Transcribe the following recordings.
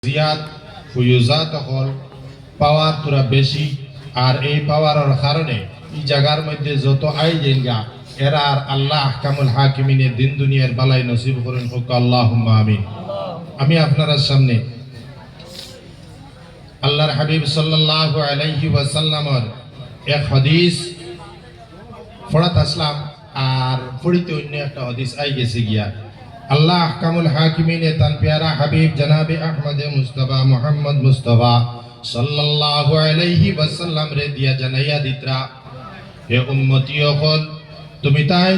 জিয়াদ ফুয়ুজাত হল পাওয়ার তোরা বেশি। আর এই পাওয়ারের কারণে এই জায়গার মধ্যে যত আই জেঙ্গা এরা আর আল্লাহ আহকামুল হাকিমিনের দিন দুনিয়ার বালাই নসিব করেন হোক আল্লাহুম্মা আমিন। আমি আপনার সামনে আল্লাহর হাবিব সাল্লাল্লাহু আলাইহি ওয়াসাল্লামের এক হাদিস পড়াত আসলাম, আর পড়িতে অন্য একটা হাদিস আই গেছে গিয়া। আল্লাহ আহকামুল হাকিমিনে তান প্যারা হাবিব জনাবে আহমদ মুস্তাফা মুহাম্মদ মুস্তাফা সাল্লাল্লাহু আলাইহি ওয়াসাল্লাম রে দিয়া জানাইয়া দিতরা, হে উম্মতি হল তুমি তাই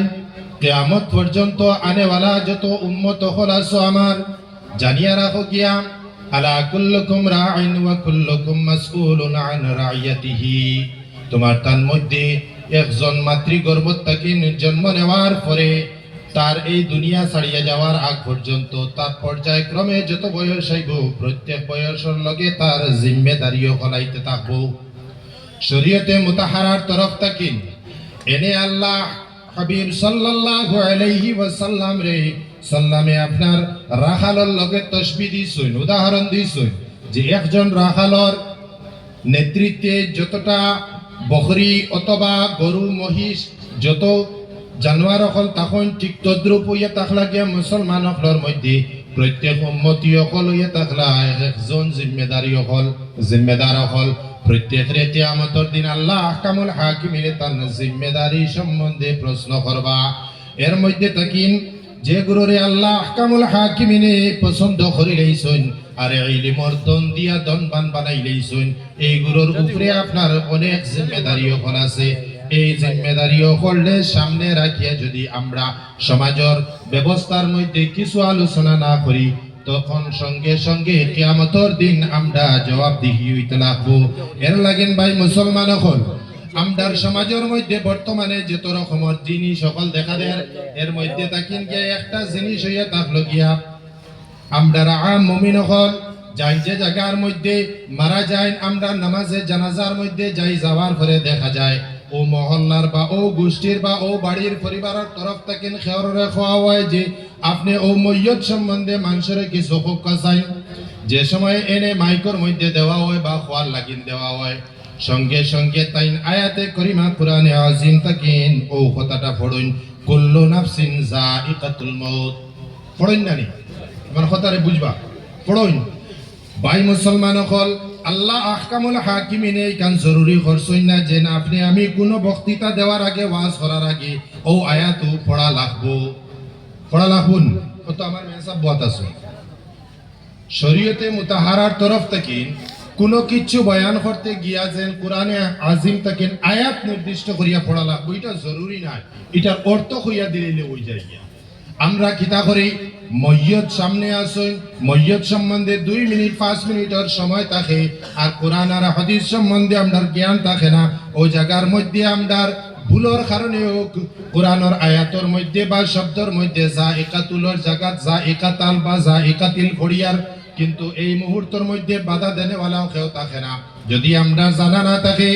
কিয়ামত পর্যন্ত আনেওয়ালা যত উম্মত হল আছো আমার জানিয়া রাখো গিয়া, আলা কুল্লুকুম রাইন ওয়া কুল্লুকুম মাসউলুন আন রাইয়াতিহি। তোমার তার মধ্যে একজন মাতৃগর্ভ থেকে জন্ম নেওয়ার পরে তার এই দুনিয়া ছাড়িয়ে যাওয়ার আগ পর্যন্ত তার পর্যায়ক্রমে যত বয়স হইব প্রত্যেক বয়সের লগে তার জিম্মেদারিও হলাইতে থাকবো। শরীয়তে মুতাহারার তরফ থেকে এনে আল্লাহ হাবিব সাল্লাল্লাহু আলাইহি ওয়াসাল্লাম রে সাল্লামে আপনার রাখালর লগে তসবিহ দিছেন, উদাহরণ দিছেন যে একজন রাখালর নেতৃত্বে যতটা বকরি অথবা গরু মহিষ যত জানোয়ার হল তখন ঠিক তদ্রুপ হইয়া থাকলা গিয়া মুসলমান হলর মধ্যে প্রত্যেক উম্মতি হল হইয়া থাকলা একজন জিম্মেদার হল প্রত্যেকের কিয়ামতের দিন আল্লাহ আহকামুল হাকিমিনে তার জিম্মেদারি সম্বন্ধে প্রশ্ন করবা। এর মধ্যে তাকিন যে গুরুরে আল্লাহ আহকামুল হাকিমিনে পছন্দ করে লইছেন আর ইলমর দন দিয়া দনবান বানাই লইছেন, এই গুরুর উপরে আপনার অনেক জিম্মেদারিও হল আছে। এই জিম্মেদারিও করলে সামনে রাখিয়া যদি আমরা সমাজের ব্যবস্থার মধ্যে কিছু আলোচনা না করি তখন সঙ্গে সঙ্গে কিয়ামতের দিন আমরা জবাবদিহি হইতে লাগবো। এর লাগেন ভাই মুসলমান হল আমরার সমাজের মধ্যে বর্তমানে যত রকমের জিনিস সকল দেখা দেয় এর মধ্যে তাকিন গিয়া একটা জিনিস হইয়া থাকলো গিয়া আমরা আম মুমিন হল যাই যে জায়গার মধ্যে মারা যায় আমরা নামাজে জানাজার মধ্যে যাই যাওয়ার পরে দেখা যায় ও মহল্লার বা ও গোষ্ঠীর বা ও বাড়ির পরিবারের তরফ থেকে খেয়ারে খাওয়া হয় যে আপনি ও মইয়ত সম্বন্ধে মানুষের কিছু হক চাই। যে সময় এনে মাইকর মধ্যে দেওয়া হয় বা খোয়ার লাগিন দেওয়া হয় সঙ্গে সঙ্গে তাইন আয়াতে করিমা কুরআনে আজিম তাকিন ও কথাটা পড়ুন, কুল্লু নাফসিন যায়িকাতুল মাউত। পড়ুন না নি আমার কথারে বুঝবা, পড়ুন ভাই মুসলমান হল আল্লাহ আহকামুল হাকিমিনে কান জরুরি করছেন না যে না আপনি আমি কোনো বক্তৃতা দেওয়ার আগে ওয়াজ করার আগে ও আয়াত পড়া লাগবুন ও তো আমার মেসাব বাত আছে। শরীয়তে মুতাহারার তরফ থেকে কোনো কিছু বয়ান করতে গিয়া যেন কোরআনে আজিম থেকে আয়াত নির্দিষ্ট করিয়া পড়া লাগবো এটা জরুরি নাই, এটার অর্থ হইয়া দিলে ওই যায় গিয়া। আমরা কিতা করি মইয়ত সামনে আসুন, মইয়ত সম্বন্ধে 2 মিনিট 5 মিনিটের সময় থাকে আর কোরআন আর হাদিস সম্বন্ধে আমরার জ্ঞান থাকে না। ওই জায়গার মধ্যে আমরার ভুলের কারণে কোরআনের আয়াতের মধ্যে বা শব্দের মধ্যে যায়িকাতুলের জায়গা যায়িকাতাল বা যায়িকাতিল পড়িয়ার কিন্তু এই মুহূর্তের মধ্যে বাধা দেনেওয়ালাও কেউ থাকে না। যদি আমরা জানা না থাকে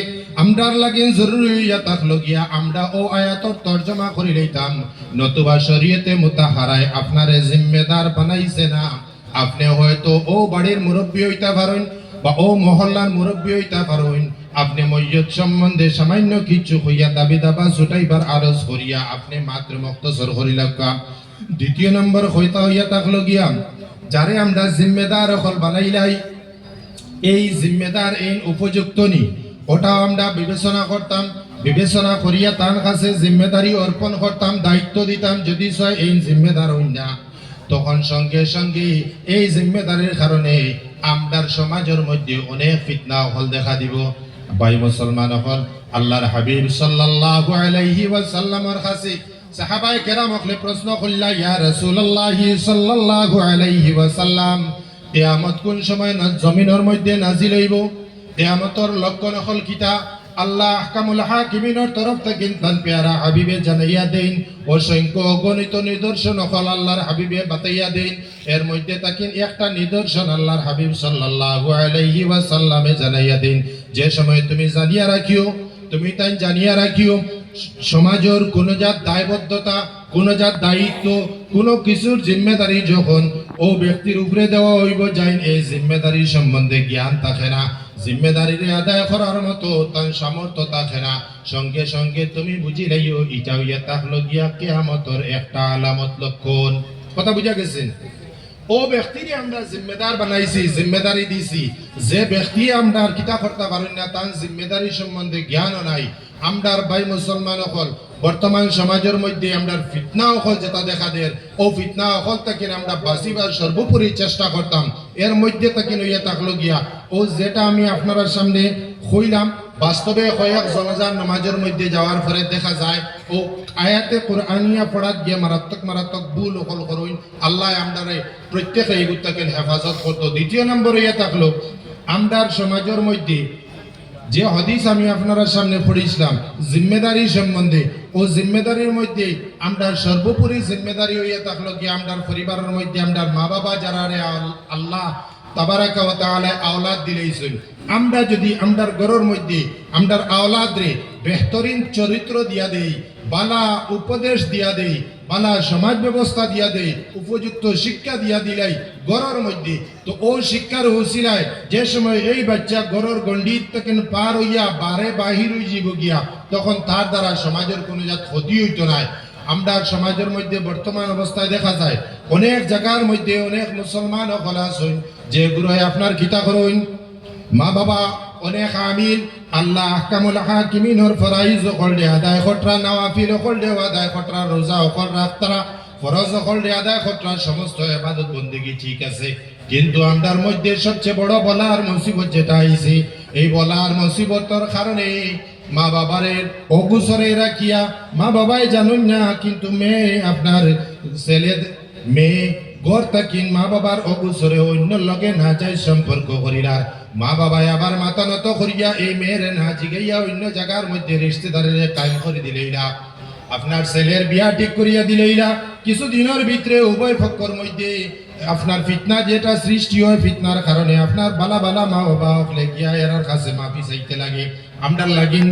আমরার লাগিন জরুরি হইয়া থাকলো গিয়া আমরা ও আয়াতর তর্জমা করে লইতাম, নতুবা শরীয়তে মুতাহারায় আপনারে জিম্মেদার বানাইছে না। আপনি হয়তো ও বাড়ির মুরব্বী হইতে পারেন বা ও মহল্লার মুরব্বী হইতে পারেন, আপনি মইয়ত সম্বন্ধে সামান্য কিছু হইয়া দাবি দাবা ছুটাইবার আরজ করিয়া আপনি মাত্র মুক্তসর করিলাকা। দ্বিতীয় নম্বর হইতা হইয়া থাকলো গিয়া যারে আমরা জিম্মেদার হল বানাইলাই এই জিম্মেদার এই উপযুক্ত নি ওটাও আমরা বিবেচনা করতাম, বিবেচনা করিয়া তার কাছে জিম্মেদারি অর্পণ করতাম, দায়িত্ব দিতাম। যদি সয় এই জিম্মেদার হই না তখন সঙ্গে সঙ্গে এই জিম্মেদারির কারণে আমরার সমাজের মধ্যে অনেক ফিতনা হল দেখা দিব। ভাই মুসলমান হল আল্লাহর হাবিব সাল্লাল্লাহু আলাইহি ওয়াসাল্লামের কাছে সাহাবায়ে কেরাম হলে প্রশ্ন করলা, ইয়া রাসূলুল্লাহ সাল্লাল্লাহু আলাইহি ওয়াসাল্লাম কিয়ামত কোন সময় জমিনের মধ্যে নাজিল হইব? কিয়ামতের লক্ষণ হল কিতা? আল্লাহ আহকামুল হাকিমিনের তরফ থেকে তান প্যারা হাবিবে জানাইয়া দেন, অসংখ্য অগণিত নিদর্শন হল আল্লাহর হাবিবে বাতাইয়া দেন। এর মধ্যে তাকিন একটা নিদর্শন আল্লাহর হাবিব সাল্লাল্লাহু আলাইহি ওয়াসাল্লামে জানাইয়া দেন, যে সময় তুমি জানিয়া রাখিও, তুমি তাই জানিয়া রাখিও সমাজের কোন জাত দায়বদ্ধতা, কোন জাত দায়িত্ব, কোন কিছুর জিম্মেদারি যখন ও ব্যক্তির উপরে দেওয়া হইব যাই এই জিম্মেদারি সম্বন্ধে জ্ঞান থাকে না, জিম্মেদারি আদায় করার মতো তার সামর্থ্য থাকে না, সঙ্গে সঙ্গে তুমি বুঝি লাইও ইটাও ইয়া তাহলো গিয়া কিয়ামতের একটা আলামত লক্ষণ। কথা বুঝা গেছেন? ও ব্যক্তিকে আমরা জিম্মেদার বানাইছি, জিম্মেদারি দিছি, যে ব্যক্তি আমরা কিতা করতে পারেন না তার জিম্মেদারি সম্বন্ধে জ্ঞানও নাই। আমরার ভাই মুসলমান হল বর্তমান সমাজের মধ্যে আমরা ফিতনা হল যেটা দেখা দেয়, ও ফিতনা হল তাকে আমরা বাঁচিবার সর্বোপরি চেষ্টা করতাম। এর মধ্যে তাকে নইয়া থাকলো গিয়া ও যেটা আমি আপনার সামনে কইলাম, বাস্তবে কয়েক জনজান নামাজের মধ্যে যাওয়ার পরে দেখা যায় ও আয়াতে কোরআনিয়া পড়াত গিয়ে মারাত্মক মারাত্মক ভুল হল করুন। আল্লাহ আমরারে প্রত্যেকে এগুতাকে হেফাজত করতো। দ্বিতীয় নম্বরে ইয়ে থাকলো আমরার সমাজের মধ্যে যে হাদিস আমি আপনার সামনে পড়েছিলাম জিম্মেদারি সম্বন্ধে, ও জিম্মেদারির মধ্যে আমরা সর্বোপরি জিম্মেদারি হইয়া থাকলো কি আমরার পরিবারের মধ্যে আমরার মা বাবা যারা আল্লাহ তাবারাকা ওয়া তাআলা আওলাদ দিলেইছেন, আমরা যদি আমরার ঘরের মধ্যে আমরার আওলাদ রে বেহতরিন চরিত্র দিয়া দেই, বালা উপদেশ দিয়া দেই, বালা সমাজ ব্যবস্থা দিয়া দেই, উপযুক্ত শিক্ষা দিয়া দিলাই ঘরের মধ্যে, তো ও শিক্ষার উসিলায় যে সময় এই বাচ্চা ঘরের গণ্ডিত থেকে পার হইয়া বারে বাহির হয়ে যাব গিয়া, তখন তার দ্বারা সমাজের কোনো জাত ক্ষতি হইত নাই। আমরা সমাজের মধ্যে বর্তমান অবস্থায় দেখা যায় অনেক জায়গার মধ্যে অনেক মুসলমান হল আছেন যে গুরুয় আপনার কিতা করুন মা বাবা অনেক আমিল আল্লাহ আহকামুল হাকিমিনর ফরাইজ করলে আদায় খটরা, নওয়াফিল করলে আদায় খটরা, রোজা কর রাখতারা, ফরজ করলে আদায় খটরা, সমস্ত ইবাদত বন্দেগী ঠিক আছে। কিন্তু আমরার মধ্যে সবচেয়ে বড় বলার মুসিবত যেটা আইছে, এই বলার মুসিবতর কারণে মা বাবারের অগুসরে রাখিয়া মা বাবাই জানুন না, কিন্তু মেয়ে আপনার ছেলে মেয়ে ঘর থাকিন মা বাবার অগুসরে অন্য লগে না যাই সম্পর্ক করিলার, মা বাবাই আবার মাথা নত করিয়া এই মেয়ের না জিগাইয়া অন্য জায়গার মধ্যে রিশতেদারের কায়েম করে দিলেইলা, আপনার ছেলের বিয়া ঠিক করিয়া দিলেইলা। কিছুদিনের ভিতরে উভয় পক্ষের মধ্যে আপনার ফিতনা যেটা সৃষ্টি হয়, ফিতনার কারণে আপনার বালা বালা মা বাবা হলে গিয়া এরার কাছে মাফি চাইতে লাগে। আমরা লাগিন